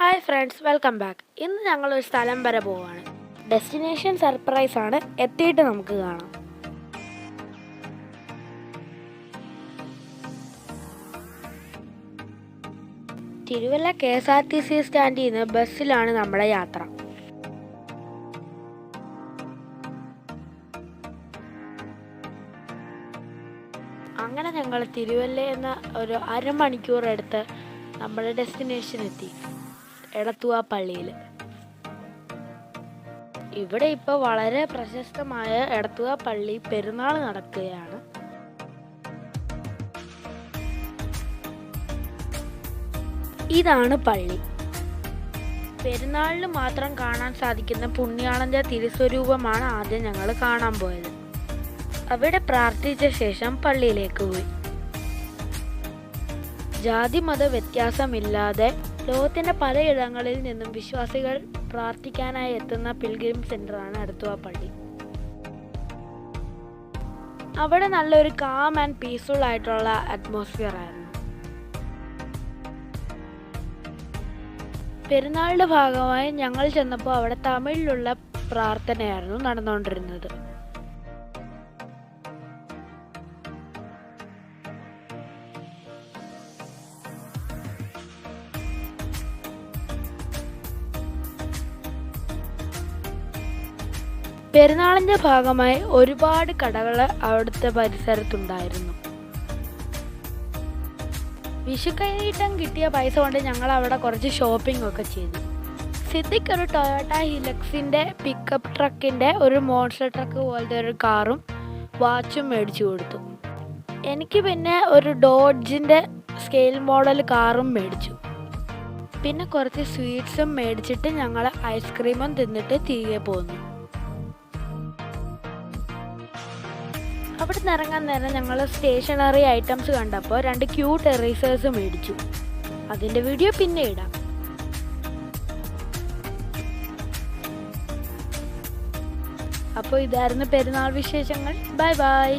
Hi friends, welcome back. ഇന്ന് ഞങ്ങളൊരു സ്ഥലം വരെ പോവാണ്. ഡെസ്റ്റിനേഷൻ സർപ്രൈസ് ആണ്, എത്തിയിട്ട് നമുക്ക് കാണാം. തിരുവല്ല KSRTC സ്റ്റാൻഡിൽ നിന്ന് ബസ്സിലാണ് നമ്മുടെ യാത്ര. അങ്ങനെ ഞങ്ങൾ തിരുവല്ല എന്ന ഒരു അരമണിക്കൂർ എടുത്ത് നമ്മുടെ ഡെസ്റ്റിനേഷൻ എത്തി, എടത്തുവ പള്ളിയിൽ. ഇവിടെ ഇപ്പോൾ വളരെ പ്രശസ്തമായ എടത്തുവ പള്ളി പെരുന്നാൾ നടക്കുകയാണ്. ഇതാണ് പള്ളി. പെരുന്നാളിന് മാത്രം കാണാൻ സാധിക്കുന്ന പുണ്യാളന്റെ തിരുസ്വരൂപമാണ് ആദ്യം ഞങ്ങൾ കാണാൻ പോയത്. അവിടെ പ്രാർത്ഥിച്ച ശേഷം പള്ളിയിലേക്ക് പോയി. ജാതി മത വ്യത്യാസമില്ലാതെ ലോകത്തിന്റെ പലയിടങ്ങളിൽ നിന്നും വിശ്വാസികൾ പ്രാർത്ഥിക്കാനായി എത്തുന്ന പിൽഗ്രിം സെന്ററാണ് എടത്തുവ പള്ളി. അവിടെ നല്ലൊരു കാം ആൻഡ് പീസ്ഫുൾ ആയിട്ടുള്ള അറ്റ്മോസ്ഫിയർ ആയിരുന്നു. പെരുന്നാളിന്റെ ഭാഗമായി ഞങ്ങൾ ചെന്നപ്പോൾ അവിടെ തമിഴിലുള്ള പ്രാർത്ഥനയായിരുന്നു നടന്നുകൊണ്ടിരുന്നത്. പെരുന്നാളിന്റെ ഭാഗമായി ഒരുപാട് കടകൾ അവിടുത്തെ പരിസരത്തുണ്ടായിരുന്നു. വിഷുക്കൈനീട്ടം കിട്ടിയ പൈസ കൊണ്ട് ഞങ്ങൾ അവിടെ കുറച്ച് ഷോപ്പിംഗ് ഒക്കെ ചെയ്തു. സിദ്ദിഖ് ഒരു ടൊയോട്ട ഹിലക്സിന്റെ പിക്കപ്പ് ട്രക്കിന്റെ ഒരു മോൺസ്റ്റർ ട്രക്ക് പോലത്തെ ഒരു കാറും വാച്ചും മേടിച്ചു കൊടുത്തു. എനിക്ക് പിന്നെ ഒരു ഡോഡ്ജിന്റെ സ്കെയിൽ മോഡൽ കാറും മേടിച്ചു. പിന്നെ കുറച്ച് സ്വീറ്റ്സും മേടിച്ചിട്ട് ഞങ്ങൾ ഐസ്ക്രീമും തിന്നിട്ട് തിരികെ പോന്നു. അവിടെ നിന്ന് ഇറങ്ങാൻ നേരം ഞങ്ങൾ സ്റ്റേഷനറി ഐറ്റംസ് കണ്ടപ്പോൾ 2 ക്യൂട്ട് എറേസേഴ്സ് മേടിച്ചു. അതിൻ്റെ വീഡിയോ പിന്നെ ഇടാം. അപ്പോൾ ഇതായിരുന്നു പെരുന്നാൾ വിശേഷങ്ങൾ. Bye bye.